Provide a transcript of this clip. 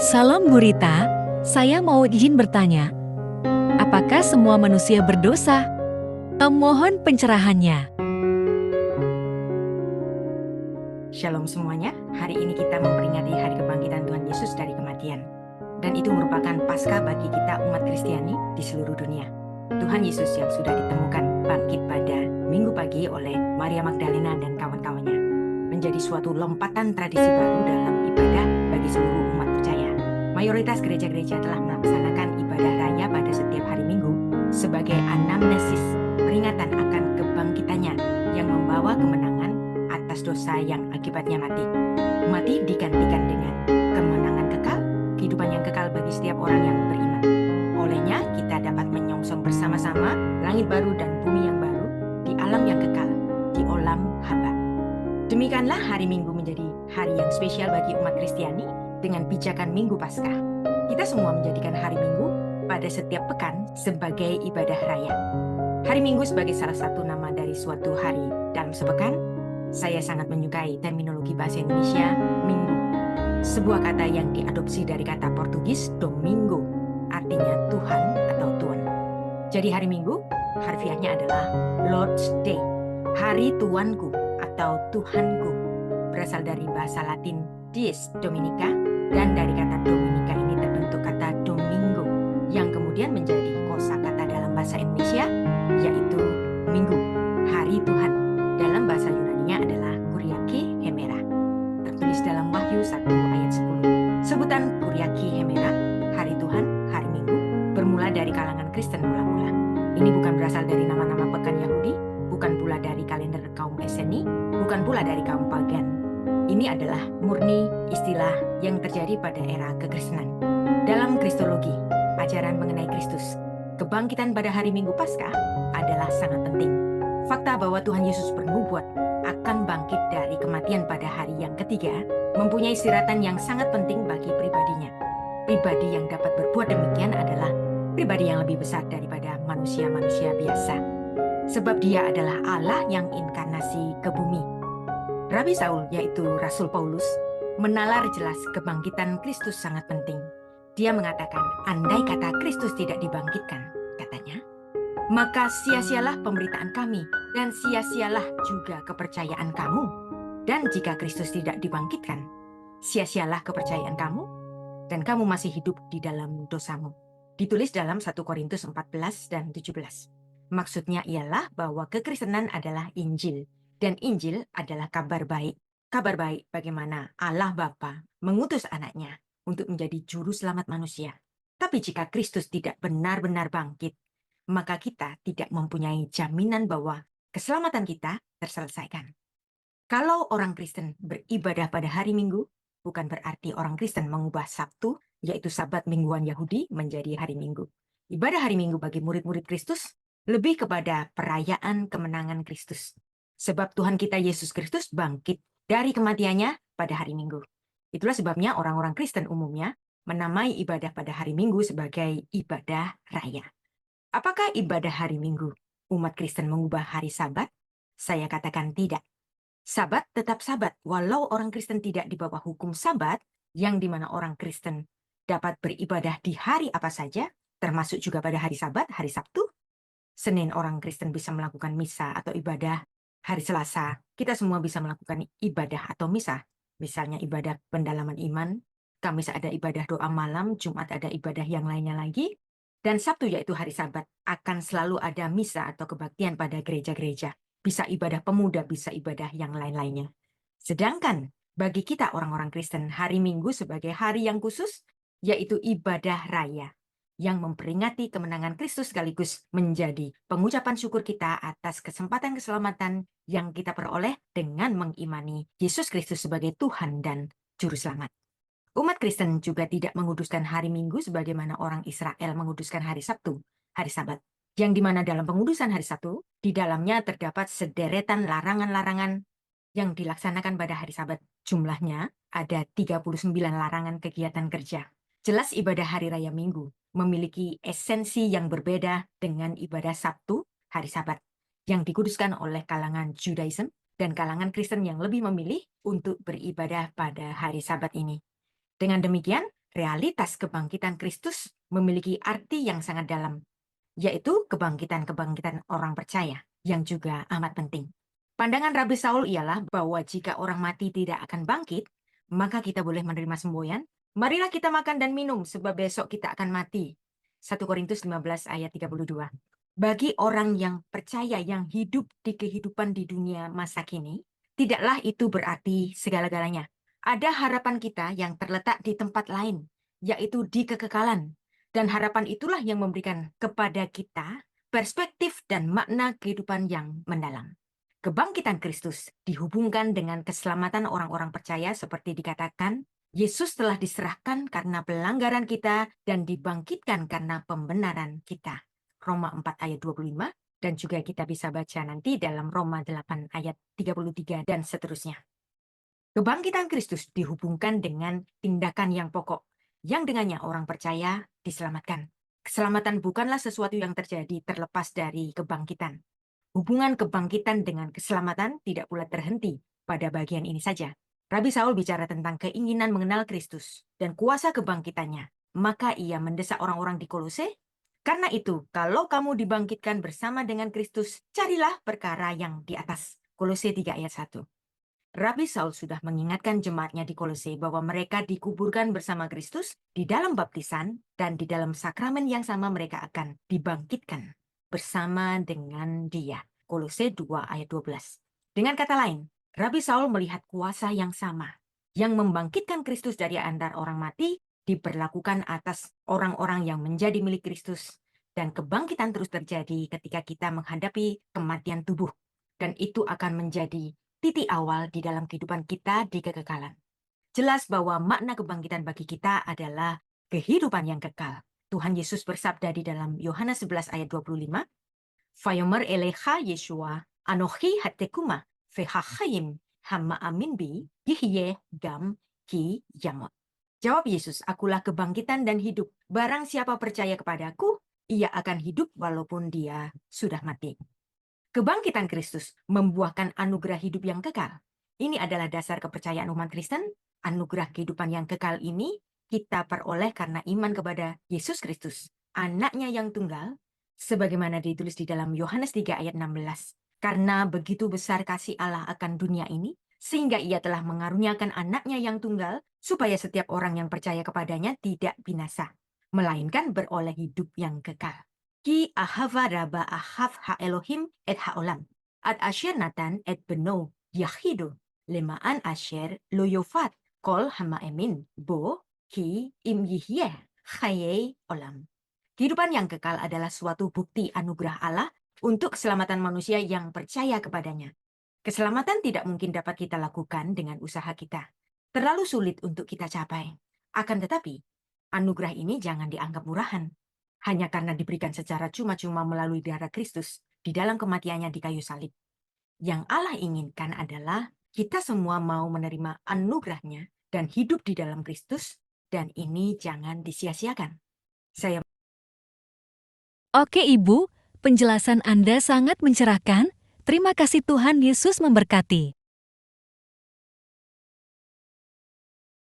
Salam Bu Rita, saya mau izin bertanya, apakah semua manusia berdosa? Mohon pencerahannya. Shalom semuanya, hari ini kita memperingati hari kebangkitan Tuhan Yesus dari kematian. Dan itu merupakan Paskah bagi kita umat Kristiani di seluruh dunia. Tuhan Yesus yang sudah ditemukan bangkit pada Minggu pagi oleh Maria Magdalena dan kawan-kawannya menjadi suatu lompatan tradisi baru dalam ibadah bagi seluruh umat percaya. Mayoritas gereja-gereja telah melaksanakan ibadah raya pada setiap hari Minggu sebagai anamnesis, peringatan akan kebangkitannya yang membawa kemenangan atas dosa yang akibatnya mati. Mati digantikan dengan kemenangan kekal, kehidupan yang kekal bagi setiap orang yang beriman. Olehnya kita dapat menyongsong bersama-sama langit baru dan bumi yang baru di alam yang kekal, di olam haba. Demikianlah hari Minggu menjadi hari yang spesial bagi umat Kristiani dengan pijakan Minggu Paskah. Kita semua menjadikan hari Minggu pada setiap pekan sebagai ibadah raya. Hari Minggu sebagai salah satu nama dari suatu hari dalam sepekan. Saya sangat menyukai terminologi bahasa Indonesia Minggu, sebuah kata yang diadopsi dari kata Portugis Domingo, artinya Tuhan atau Tuan. Jadi hari Minggu harfiahnya adalah Lord's Day, hari Tuanku atau Tuhanku, berasal dari bahasa Latin Dies Dominica, dan dari kata Dominica ini terbentuk kata Domingo yang kemudian menjadi kosakata dalam bahasa Indonesia, yaitu Minggu, hari Tuhan. Dalam bahasa Yunaninya adalah Kuriake Hemera, tertulis dalam Wahyu 1 ayat 10. Sebutan Kuriake Hemera, hari Tuhan, hari Minggu, bermula dari kalangan Kristen mula-mula. Ini bukan berasal dari nama-nama pekan Yahudi, bukan pula dari kalender kaum Eseni, bukan pula dari kaum pagan. Ini adalah murni istilah yang terjadi pada era kekristenan. Dalam Kristologi, ajaran mengenai Kristus, kebangkitan pada hari Minggu Paskah adalah sangat penting. Fakta bahwa Tuhan Yesus bernubuat akan bangkit dari kematian pada hari yang ketiga mempunyai siratan yang sangat penting bagi pribadinya. Pribadi yang dapat berbuat demikian adalah pribadi yang lebih besar daripada manusia-manusia biasa. Sebab dia adalah Allah yang inkarnasi ke bumi. Rabi Saul, yaitu Rasul Paulus, menalar jelas kebangkitan Kristus sangat penting. Dia mengatakan, andai kata Kristus tidak dibangkitkan, katanya, maka sia-sialah pemberitaan kami dan sia-sialah juga kepercayaan kamu. Dan jika Kristus tidak dibangkitkan, sia-sialah kepercayaan kamu dan kamu masih hidup di dalam dosamu. Ditulis dalam 1 Korintus 14 dan 17. Maksudnya ialah bahwa kekristenan adalah Injil dan Injil adalah kabar baik. Kabar baik bagaimana Allah Bapa mengutus anaknya untuk menjadi juru selamat manusia. Tapi jika Kristus tidak benar-benar bangkit, maka kita tidak mempunyai jaminan bahwa keselamatan kita terselesaikan. Kalau orang Kristen beribadah pada hari Minggu, bukan berarti orang Kristen mengubah Sabtu, yaitu Sabat mingguan Yahudi, menjadi hari Minggu. Ibadah hari Minggu bagi murid-murid Kristus lebih kepada perayaan kemenangan Kristus. Sebab Tuhan kita Yesus Kristus bangkit dari kematiannya pada hari Minggu. Itulah sebabnya orang-orang Kristen umumnya menamai ibadah pada hari Minggu sebagai ibadah raya. Apakah ibadah hari Minggu umat Kristen mengubah hari Sabat? Saya katakan tidak. Sabat tetap Sabat, walau orang Kristen tidak di bawah hukum Sabat, yang dimana orang Kristen dapat beribadah di hari apa saja, termasuk juga pada hari Sabat, hari Sabtu. Senin orang Kristen bisa melakukan misa atau ibadah. Hari Selasa kita semua bisa melakukan ibadah atau misa. Misalnya ibadah pendalaman iman, Kamis ada ibadah doa malam, Jumat ada ibadah yang lainnya lagi. Dan Sabtu yaitu hari Sabat akan selalu ada misa atau kebaktian pada gereja-gereja. Bisa ibadah pemuda, bisa ibadah yang lain-lainnya. Sedangkan bagi kita orang-orang Kristen, hari Minggu sebagai hari yang khusus, yaitu ibadah raya yang memperingati kemenangan Kristus sekaligus menjadi pengucapan syukur kita atas kesempatan keselamatan yang kita peroleh dengan mengimani Yesus Kristus sebagai Tuhan dan Juru Selamat. Umat Kristen juga tidak menguduskan hari Minggu sebagaimana orang Israel menguduskan hari Sabtu, hari Sabat. Yang dimana dalam pengudusan hari Sabtu, di dalamnya terdapat sederetan larangan-larangan yang dilaksanakan pada hari Sabat. Jumlahnya ada 39 larangan kegiatan kerja. Jelas ibadah hari raya Minggu memiliki esensi yang berbeda dengan ibadah Sabtu, hari Sabat, yang dikuduskan oleh kalangan Judaism dan kalangan Kristen yang lebih memilih untuk beribadah pada hari Sabat ini. Dengan demikian, Realitas kebangkitan Kristus memiliki arti yang sangat dalam, yaitu kebangkitan-kebangkitan orang percaya yang juga amat penting. Pandangan Rabi Saul ialah bahwa jika orang mati tidak akan bangkit, maka kita boleh menerima semboyan. Marilah kita makan dan minum sebab besok kita akan mati. 1 Korintus 15 ayat 32. Bagi orang yang percaya yang hidup di kehidupan di dunia masa kini, tidaklah itu berarti segala-galanya. Ada harapan kita yang terletak di tempat lain, yaitu di kekekalan. Dan harapan itulah yang memberikan kepada kita perspektif dan makna kehidupan yang mendalam. Kebangkitan Kristus dihubungkan dengan keselamatan orang-orang percaya seperti dikatakan, Yesus telah diserahkan karena pelanggaran kita dan dibangkitkan karena pembenaran kita. Roma 4 ayat 25, dan juga kita bisa baca nanti dalam Roma 8 ayat 33 dan seterusnya. Kebangkitan Kristus dihubungkan dengan tindakan yang pokok, yang dengannya orang percaya diselamatkan. Keselamatan bukanlah sesuatu yang terjadi terlepas dari kebangkitan. Hubungan kebangkitan dengan keselamatan tidak pula terhenti pada bagian ini saja. Rabi Saul bicara tentang keinginan mengenal Kristus dan kuasa kebangkitannya. Maka ia mendesak orang-orang di Kolose, karena itu, kalau kamu dibangkitkan bersama dengan Kristus, carilah perkara yang di atas. Kolose 3 ayat 1. Rabi Saul sudah mengingatkan jemaatnya di Kolose bahwa mereka dikuburkan bersama Kristus di dalam baptisan dan di dalam sakramen yang sama mereka akan dibangkitkan bersama dengan Dia. Kolose 2 ayat 12. Dengan kata lain, Rabi Saul melihat kuasa yang sama yang membangkitkan Kristus dari antara orang mati diberlakukan atas orang-orang yang menjadi milik Kristus, dan kebangkitan terus terjadi ketika kita menghadapi kematian tubuh, dan itu akan menjadi titik awal di dalam kehidupan kita di kekekalan. Jelas bahwa makna kebangkitan bagi kita adalah kehidupan yang kekal. Tuhan Yesus bersabda di dalam Yohanes 11 ayat 25, Vayomer elecha Yeshua, anochi hatekuma, vehachayim, hama amin bi, yihye gam ki yamot. Jawab Yesus, akulah kebangkitan dan hidup. Barang siapa percaya kepadaku, ia akan hidup walaupun dia sudah mati. Kebangkitan Kristus membuahkan anugerah hidup yang kekal. Ini adalah dasar kepercayaan umat Kristen. Anugerah kehidupan yang kekal ini kita peroleh karena iman kepada Yesus Kristus, anaknya yang tunggal, sebagaimana ditulis di dalam Yohanes 3 ayat 16. Karena begitu besar kasih Allah akan dunia ini, sehingga ia telah mengaruniakan anaknya yang tunggal, supaya setiap orang yang percaya kepadanya tidak binasa, melainkan beroleh hidup yang kekal. Ki ahava raba ahav ha Elohim et haolam, ad asher natan et beno yahido, lemaan asher lo yofat, kol hama emin, bo ki im yihye, chaye olam. Kehidupan yang kekal adalah suatu bukti anugerah Allah untuk keselamatan manusia yang percaya kepadanya. Keselamatan tidak mungkin dapat kita lakukan dengan usaha kita. Terlalu sulit untuk kita capai. Akan tetapi, anugerah ini jangan dianggap murahan. Hanya karena diberikan secara cuma-cuma melalui darah Kristus di dalam kematiannya di kayu salib. Yang Allah inginkan adalah kita semua mau menerima anugerahnya dan hidup di dalam Kristus, dan ini jangan disia-siakan. Saya Oke Ibu, penjelasan Anda sangat mencerahkan. Terima kasih Tuhan Yesus memberkati.